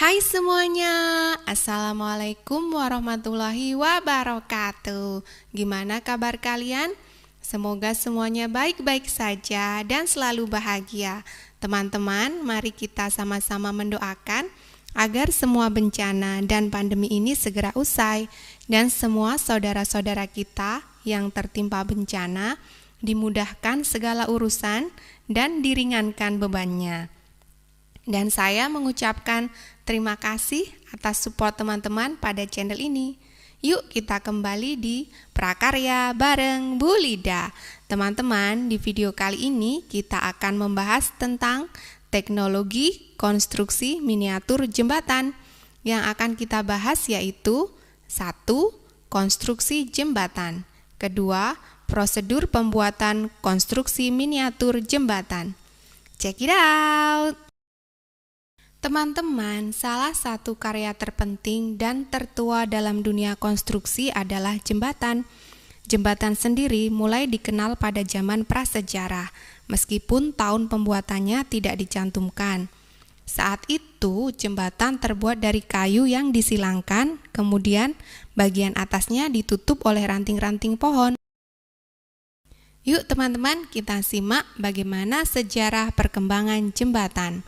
Hai semuanya, Assalamualaikum warahmatullahi wabarakatuh. Gimana kabar kalian? Semoga semuanya baik-baik saja dan selalu bahagia. Teman-teman, mari kita sama-sama mendoakan agar semua bencana dan pandemi ini segera usai dan semua saudara-saudara kita yang tertimpa bencana dimudahkan segala urusan dan diringankan bebannya. Dan saya mengucapkan terima kasih atas support teman-teman pada channel ini. Yuk kita kembali di Prakarya bareng Bu Lida. Teman-teman, di video kali ini kita akan membahas tentang teknologi konstruksi miniatur jembatan. Yang akan kita bahas yaitu 1. Konstruksi jembatan. 2. Prosedur pembuatan konstruksi miniatur jembatan. Check it out! Teman-teman, salah satu karya terpenting dan tertua dalam dunia konstruksi adalah jembatan. Jembatan sendiri mulai dikenal pada zaman prasejarah, meskipun tahun pembuatannya tidak dicantumkan. Saat itu, jembatan terbuat dari kayu yang disilangkan, kemudian bagian atasnya ditutup oleh ranting-ranting pohon. Yuk teman-teman, kita simak bagaimana sejarah perkembangan jembatan.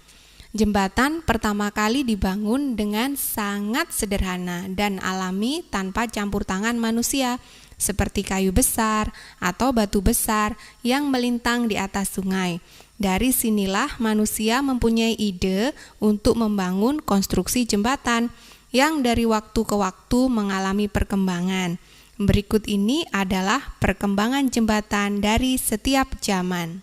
Jembatan pertama kali dibangun dengan sangat sederhana dan alami tanpa campur tangan manusia, seperti kayu besar atau batu besar yang melintang di atas sungai. Dari sinilah manusia mempunyai ide untuk membangun konstruksi jembatan yang dari waktu ke waktu mengalami perkembangan. Berikut ini adalah perkembangan jembatan dari setiap zaman.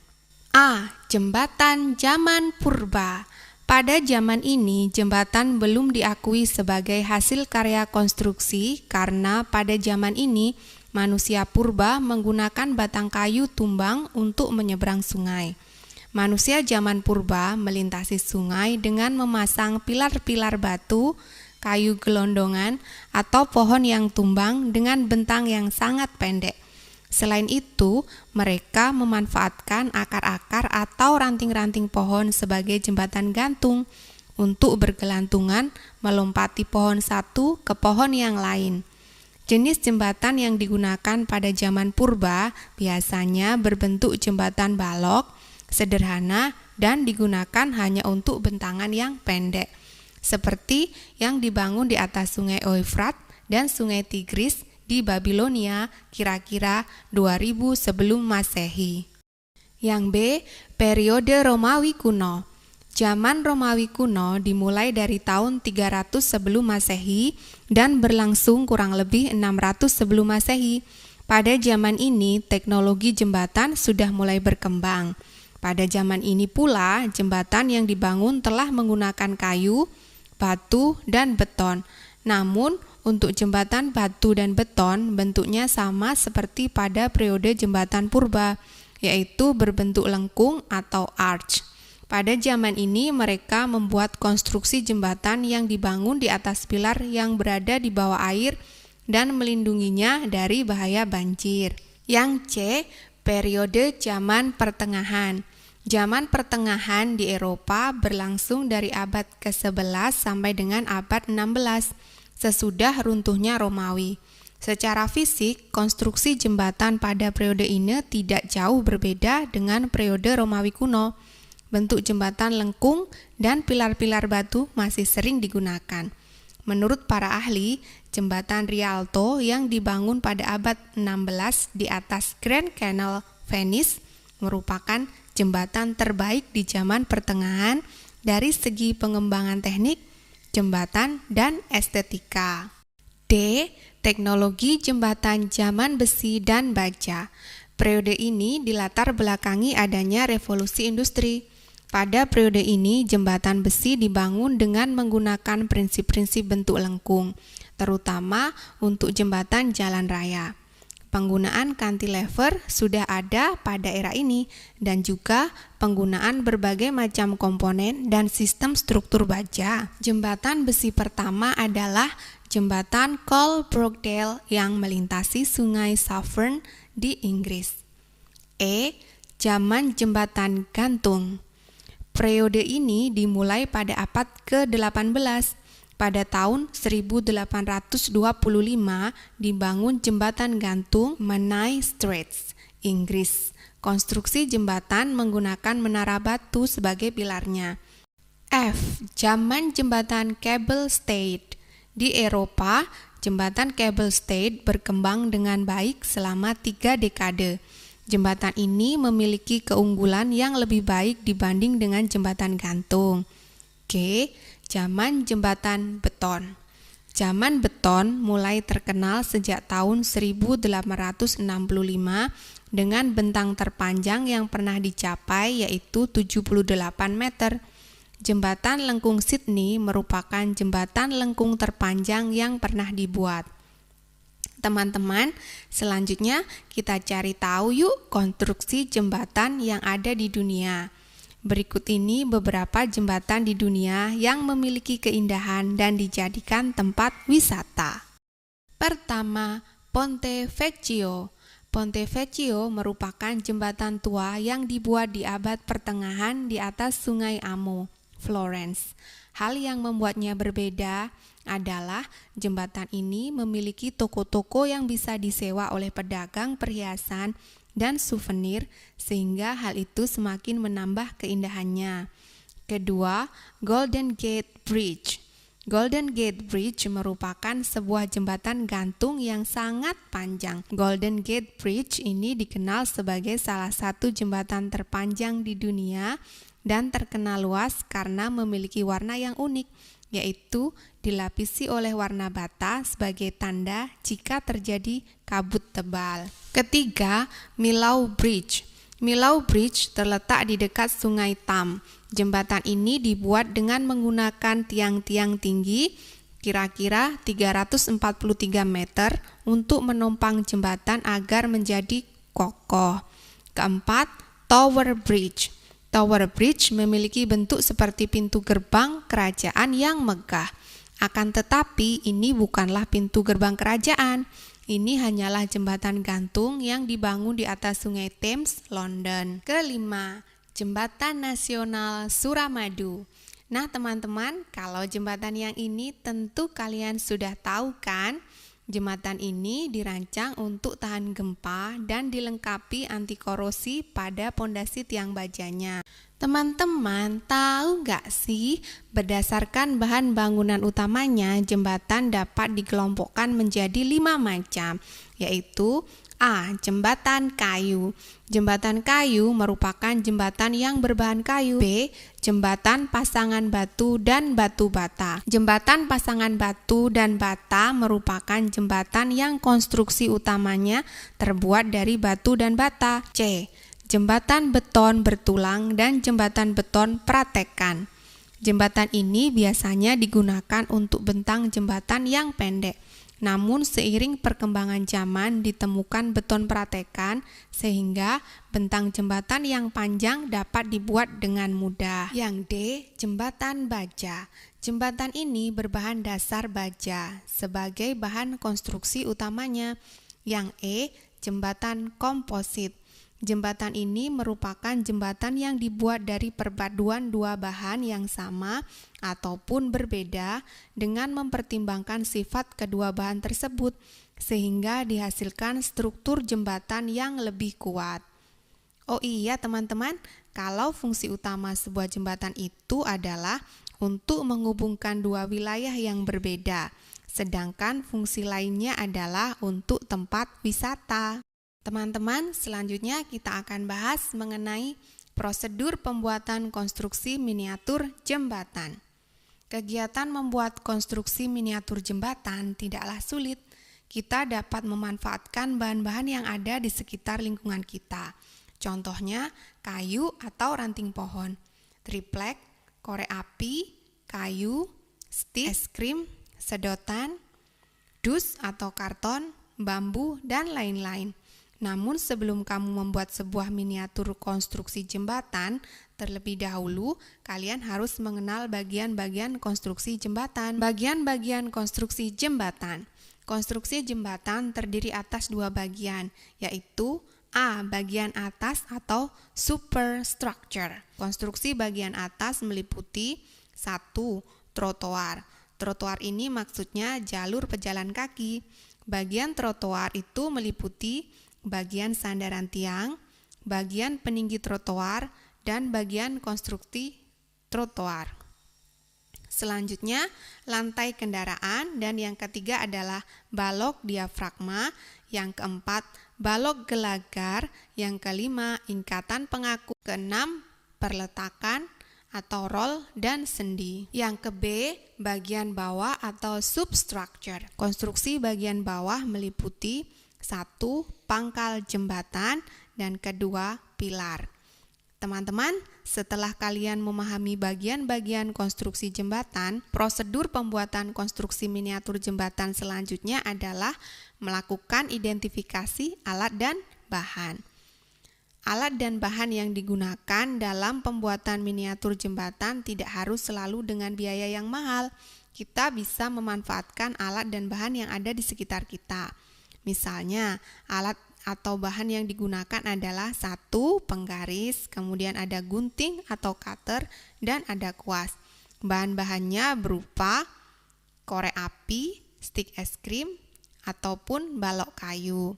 A. Jembatan zaman purba. Pada zaman ini, jembatan belum diakui sebagai hasil karya konstruksi karena pada zaman ini manusia purba menggunakan batang kayu tumbang untuk menyeberang sungai. Manusia zaman purba melintasi sungai dengan memasang pilar-pilar batu, kayu gelondongan, atau pohon yang tumbang dengan bentang yang sangat pendek. Selain itu, mereka memanfaatkan akar-akar atau ranting-ranting pohon sebagai jembatan gantung untuk bergelantungan melompati pohon satu ke pohon yang lain. Jenis jembatan yang digunakan pada zaman purba biasanya berbentuk jembatan balok, sederhana, dan digunakan hanya untuk bentangan yang pendek, seperti yang dibangun di atas sungai Eufrat dan sungai Tigris di Babilonia kira-kira 2000 sebelum Masehi. Yang B. Periode Romawi kuno. Zaman Romawi kuno dimulai dari tahun 300 sebelum Masehi dan berlangsung kurang lebih 600 sebelum Masehi. Pada zaman ini, teknologi jembatan sudah mulai berkembang. Pada zaman ini pula, jembatan yang dibangun telah menggunakan kayu, batu, dan beton. Namun, untuk jembatan batu dan beton bentuknya sama seperti pada periode jembatan purba, yaitu berbentuk lengkung atau arch. Pada zaman ini mereka membuat konstruksi jembatan yang dibangun di atas pilar yang berada di bawah air dan melindunginya dari bahaya banjir. Yang C. Periode zaman pertengahan. Zaman pertengahan di Eropa berlangsung dari abad ke-11 sampai dengan abad 16. Sesudah runtuhnya Romawi. Secara fisik, konstruksi jembatan pada periode ini tidak jauh berbeda dengan periode Romawi kuno. Bentuk jembatan lengkung dan pilar-pilar batu masih sering digunakan. Menurut para ahli, jembatan Rialto yang dibangun pada abad 16 di atas Grand Canal Venice merupakan jembatan terbaik di zaman pertengahan dari segi pengembangan teknik, jembatan, dan estetika. D. Teknologi jembatan zaman besi dan baja. Periode ini dilatar belakangi adanya revolusi industri. Pada periode ini, jembatan besi dibangun dengan menggunakan prinsip-prinsip bentuk lengkung, terutama untuk jembatan jalan raya. Penggunaan cantilever sudah ada pada era ini dan juga penggunaan berbagai macam komponen dan sistem struktur baja. Jembatan besi pertama adalah jembatan Coalbrookdale yang melintasi sungai Severn di Inggris. E. Zaman jembatan gantung. Periode ini dimulai pada abad ke-18. Pada tahun 1825 dibangun jembatan gantung Menai Straits, Inggris. Konstruksi jembatan menggunakan menara batu sebagai pilarnya. F. Zaman jembatan cable stayed. Di Eropa, jembatan cable stayed berkembang dengan baik selama 3 dekade. Jembatan ini memiliki keunggulan yang lebih baik dibanding dengan jembatan gantung. G. Zaman jembatan beton. Zaman beton mulai terkenal sejak tahun 1865 dengan bentang terpanjang yang pernah dicapai yaitu 78 meter. Jembatan Lengkung Sydney merupakan jembatan lengkung terpanjang yang pernah dibuat. Teman-teman, selanjutnya kita cari tahu yuk konstruksi jembatan yang ada di dunia. Berikut ini beberapa jembatan di dunia yang memiliki keindahan dan dijadikan tempat wisata. Pertama, Ponte Vecchio. Ponte Vecchio merupakan jembatan tua yang dibuat di abad pertengahan di atas Sungai Amo, Florence. Hal yang membuatnya berbeda adalah jembatan ini memiliki toko-toko yang bisa disewa oleh pedagang perhiasan dan souvenir, sehingga hal itu semakin menambah keindahannya. Kedua, Golden Gate Bridge. Golden Gate Bridge merupakan sebuah jembatan gantung yang sangat panjang. Golden Gate Bridge ini dikenal sebagai salah satu jembatan terpanjang di dunia dan terkenal luas karena memiliki warna yang unik, yaitu dilapisi oleh warna bata sebagai tanda jika terjadi kabut tebal. Ketiga, Millau Bridge. Millau Bridge terletak di dekat Sungai Tam. Jembatan ini dibuat dengan menggunakan tiang-tiang tinggi, kira-kira 343 meter, untuk menopang jembatan agar menjadi kokoh. Keempat, Tower Bridge. Tower Bridge memiliki bentuk seperti pintu gerbang kerajaan yang megah. Akan tetapi, ini bukanlah pintu gerbang kerajaan. Ini hanyalah jembatan gantung yang dibangun di atas Sungai Thames, London. Kelima, Jembatan Nasional Suramadu. Nah, teman-teman, kalau jembatan yang ini tentu kalian sudah tahu kan? Jembatan ini dirancang untuk tahan gempa dan dilengkapi anti korosi pada pondasi tiang bajanya. Teman-teman, tahu nggak sih, berdasarkan bahan bangunan utamanya, jembatan dapat dikelompokkan menjadi 5 macam, yaitu A. Jembatan kayu. Jembatan kayu merupakan jembatan yang berbahan kayu. B. Jembatan pasangan batu dan batu bata. Jembatan pasangan batu dan bata merupakan jembatan yang konstruksi utamanya terbuat dari batu dan bata. C. Jembatan beton bertulang dan jembatan beton pratekan. Jembatan ini biasanya digunakan untuk bentang jembatan yang pendek. Namun seiring perkembangan zaman ditemukan beton pratekan sehingga bentang jembatan yang panjang dapat dibuat dengan mudah. Yang D. Jembatan baja. Jembatan ini berbahan dasar baja sebagai bahan konstruksi utamanya. Yang E. Jembatan komposit. Jembatan ini merupakan jembatan yang dibuat dari perpaduan dua bahan yang sama ataupun berbeda dengan mempertimbangkan sifat kedua bahan tersebut sehingga dihasilkan struktur jembatan yang lebih kuat. Oh iya teman-teman, kalau fungsi utama sebuah jembatan itu adalah untuk menghubungkan dua wilayah yang berbeda, sedangkan fungsi lainnya adalah untuk tempat wisata. Teman-teman, selanjutnya kita akan bahas mengenai prosedur pembuatan konstruksi miniatur jembatan. Kegiatan membuat konstruksi miniatur jembatan tidaklah sulit. Kita dapat memanfaatkan bahan-bahan yang ada di sekitar lingkungan kita. Contohnya, kayu atau ranting pohon, triplek, korek api, kayu, stik, es krim, sedotan, dus atau karton, bambu, dan lain-lain. Namun sebelum kamu membuat sebuah miniatur konstruksi jembatan, terlebih dahulu kalian harus mengenal bagian-bagian konstruksi jembatan. Bagian-bagian konstruksi jembatan. Konstruksi jembatan terdiri atas dua bagian, yaitu A. Bagian atas atau superstructure. Konstruksi bagian atas meliputi 1. Trotoar. Trotoar ini maksudnya jalur pejalan kaki. Bagian trotoar itu meliputi bagian sandaran tiang, bagian peninggi trotoar, dan bagian konstruksi trotoar. Selanjutnya, lantai kendaraan, dan yang ketiga adalah balok diafragma, yang keempat, balok gelagar, yang kelima, ingkatan pengaku, keenam, perletakan atau roll dan sendi. Yang ke B, bagian bawah atau substructure. Konstruksi bagian bawah meliputi 1. Pangkal jembatan, dan kedua, pilar. Teman-teman, setelah kalian memahami bagian-bagian konstruksi jembatan, prosedur pembuatan konstruksi miniatur jembatan selanjutnya adalah melakukan identifikasi alat dan bahan. Alat dan bahan yang digunakan dalam pembuatan miniatur jembatan tidak harus selalu dengan biaya yang mahal. Kita bisa memanfaatkan alat dan bahan yang ada di sekitar kita. Misalnya, alat atau bahan yang digunakan adalah 1. Penggaris, kemudian ada gunting atau cutter, dan ada kuas. Bahan-bahannya berupa korek api, stik es krim, ataupun balok kayu.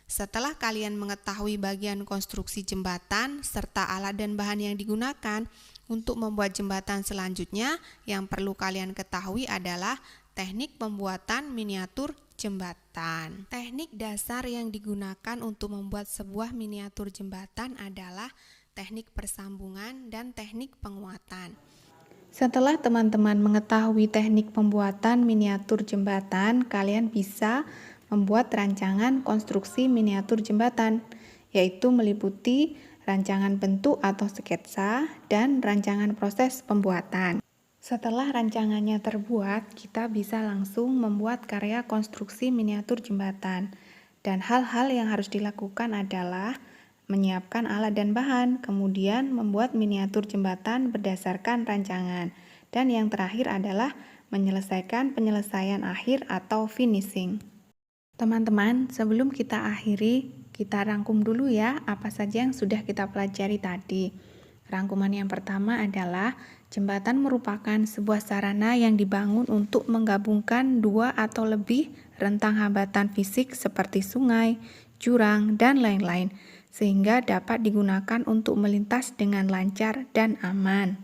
Setelah kalian mengetahui bagian konstruksi jembatan serta alat dan bahan yang digunakan untuk membuat jembatan selanjutnya, yang perlu kalian ketahui adalah teknik pembuatan miniatur jembatan. Teknik dasar yang digunakan untuk membuat sebuah miniatur jembatan adalah teknik persambungan dan teknik penguatan. Setelah teman-teman mengetahui teknik pembuatan miniatur jembatan, kalian bisa membuat rancangan konstruksi miniatur jembatan, yaitu meliputi rancangan bentuk atau sketsa dan rancangan proses pembuatan. Setelah rancangannya terbuat, kita bisa langsung membuat karya konstruksi miniatur jembatan. Dan hal-hal yang harus dilakukan adalah menyiapkan alat dan bahan, kemudian membuat miniatur jembatan berdasarkan rancangan. Dan yang terakhir adalah menyelesaikan penyelesaian akhir atau finishing. Teman-teman, sebelum kita akhiri, kita rangkum dulu ya apa saja yang sudah kita pelajari tadi. Rangkuman yang pertama adalah jembatan merupakan sebuah sarana yang dibangun untuk menggabungkan dua atau lebih rentang hambatan fisik seperti sungai, jurang, dan lain-lain, sehingga dapat digunakan untuk melintas dengan lancar dan aman.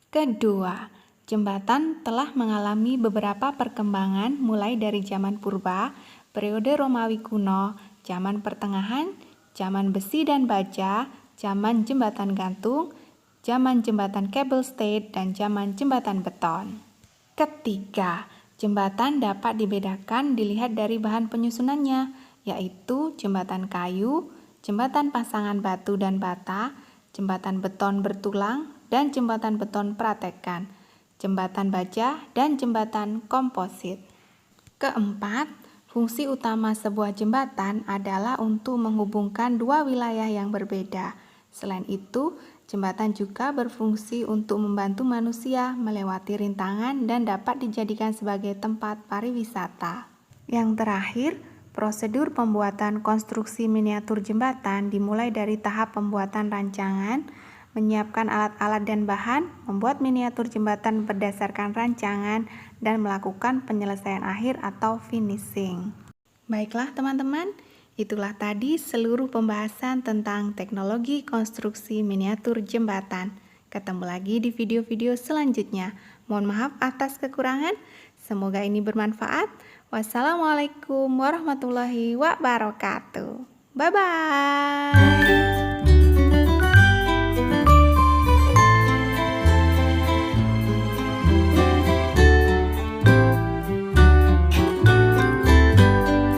Kedua, jembatan telah mengalami beberapa perkembangan mulai dari zaman purba, periode Romawi kuno, zaman pertengahan, zaman besi dan baja, zaman jembatan gantung, zaman jembatan kabel stayed, dan zaman jembatan beton. Ketiga, jembatan dapat dibedakan dilihat dari bahan penyusunannya, yaitu jembatan kayu, jembatan pasangan batu dan bata, jembatan beton bertulang, dan jembatan beton pratekan, jembatan baja, dan jembatan komposit. Keempat, fungsi utama sebuah jembatan adalah untuk menghubungkan dua wilayah yang berbeda. Selain itu, jembatan juga berfungsi untuk membantu manusia melewati rintangan dan dapat dijadikan sebagai tempat pariwisata. Yang terakhir, prosedur pembuatan konstruksi miniatur jembatan dimulai dari tahap pembuatan rancangan, menyiapkan alat-alat dan bahan, membuat miniatur jembatan berdasarkan rancangan, dan melakukan penyelesaian akhir atau finishing. Baiklah teman-teman, itulah tadi seluruh pembahasan tentang teknologi konstruksi miniatur jembatan. Ketemu lagi di video-video selanjutnya. Mohon maaf atas kekurangan, semoga ini bermanfaat. Wassalamualaikum warahmatullahi wabarakatuh. Bye-bye.